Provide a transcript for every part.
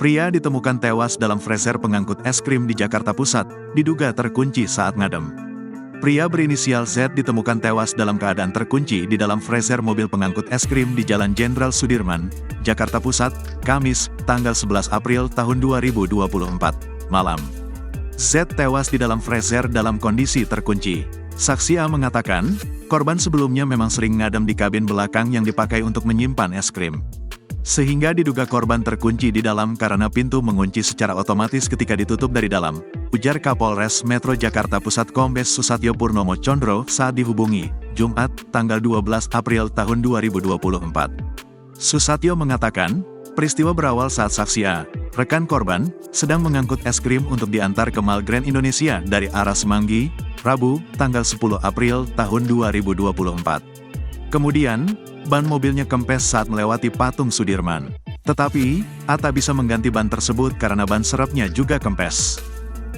Pria ditemukan tewas dalam freezer pengangkut es krim di Jakarta Pusat, diduga terkunci saat ngadem. Pria berinisial Z ditemukan tewas dalam keadaan terkunci di dalam freezer mobil pengangkut es krim di Jalan Jenderal Sudirman, Jakarta Pusat, Kamis, tanggal 11 April tahun 2024, malam. Z tewas di dalam freezer dalam kondisi terkunci. Saksi A mengatakan, korban sebelumnya memang sering ngadem di kabin belakang yang dipakai untuk menyimpan es krim. Sehingga diduga korban terkunci di dalam karena pintu mengunci secara otomatis ketika ditutup dari dalam, ujar Kapolres Metro Jakarta Pusat Kombes Susatyo Purnomo Condro saat dihubungi, Jumat, tanggal 12 April tahun 2024. Susatyo mengatakan, peristiwa berawal saat saksi A, rekan korban, sedang mengangkut es krim untuk diantar ke Mall Grand Indonesia dari arah Semanggi, Rabu, tanggal 10 April tahun 2024. Kemudian, ban mobilnya kempes saat melewati patung Sudirman. Tetapi, A tak bisa mengganti ban tersebut karena ban serepnya juga kempes.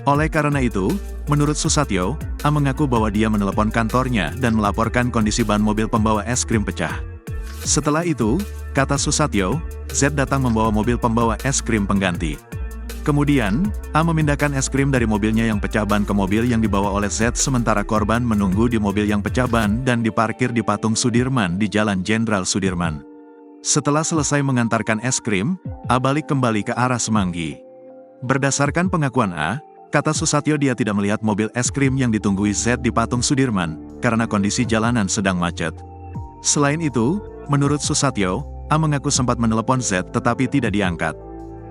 Oleh karena itu, menurut Susatyo, A mengaku bahwa dia menelepon kantornya dan melaporkan kondisi ban mobil pembawa es krim pecah. Setelah itu, kata Susatyo, Z datang membawa mobil pembawa es krim pengganti. Kemudian, A memindahkan es krim dari mobilnya yang pecah ban ke mobil yang dibawa oleh Z sementara korban menunggu di mobil yang pecah ban dan diparkir di patung Sudirman di Jalan Jenderal Sudirman. Setelah selesai mengantarkan es krim, A balik kembali ke arah Semanggi. Berdasarkan pengakuan A, kata Susatyo dia tidak melihat mobil es krim yang ditunggui Z di patung Sudirman, karena kondisi jalanan sedang macet. Selain itu, menurut Susatyo, A mengaku sempat menelepon Z tetapi tidak diangkat.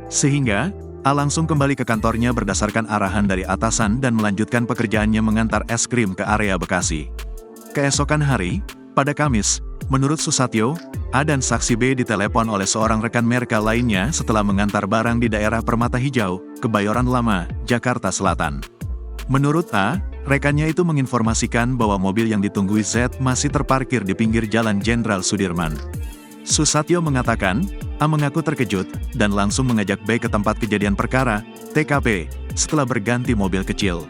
Sehingga, A langsung kembali ke kantornya berdasarkan arahan dari atasan dan melanjutkan pekerjaannya mengantar es krim ke area Bekasi. Keesokan hari, pada Kamis, menurut Susatyo, A dan saksi B ditelepon oleh seorang rekan mereka lainnya setelah mengantar barang di daerah Permata Hijau, Kebayoran Lama, Jakarta Selatan. Menurut A, rekannya itu menginformasikan bahwa mobil yang ditunggui Z masih terparkir di pinggir Jalan Jenderal Sudirman. Susatyo mengatakan, A mengaku terkejut, dan langsung mengajak B ke tempat kejadian perkara, TKP, setelah berganti mobil kecil.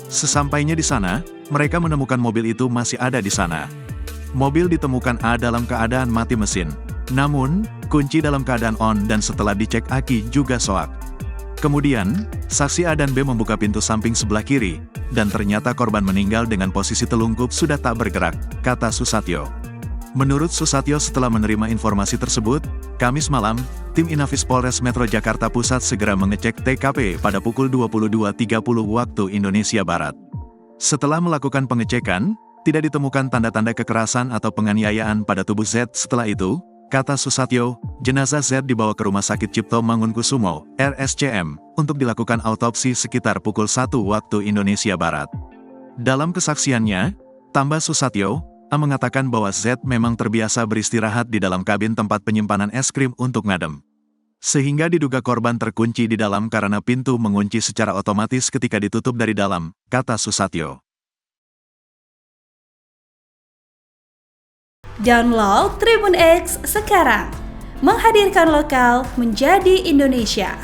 Sesampainya di sana, mereka menemukan mobil itu masih ada di sana. Mobil ditemukan A dalam keadaan mati mesin. Namun, kunci dalam keadaan on dan setelah dicek aki juga soak. Kemudian, saksi A dan B membuka pintu samping sebelah kiri, dan ternyata korban meninggal dengan posisi telungkup sudah tak bergerak, kata Susatyo. Menurut Susatyo setelah menerima informasi tersebut, Kamis malam, tim Inafis Polres Metro Jakarta Pusat segera mengecek TKP pada pukul 22.30 waktu Indonesia Barat. Setelah melakukan pengecekan, tidak ditemukan tanda-tanda kekerasan atau penganiayaan pada tubuh Z. Setelah itu, kata Susatyo, jenazah Z dibawa ke Rumah Sakit Cipto Mangunkusumo, RSCM, untuk dilakukan autopsi sekitar pukul 1 waktu Indonesia Barat. Dalam kesaksiannya, tambah Susatyo, A mengatakan bahwa Z memang terbiasa beristirahat di dalam kabin tempat penyimpanan es krim untuk ngadem. Sehingga diduga korban terkunci di dalam karena pintu mengunci secara otomatis ketika ditutup dari dalam, kata Susatyo. Download Tribun X sekarang, menghadirkan lokal menjadi Indonesia.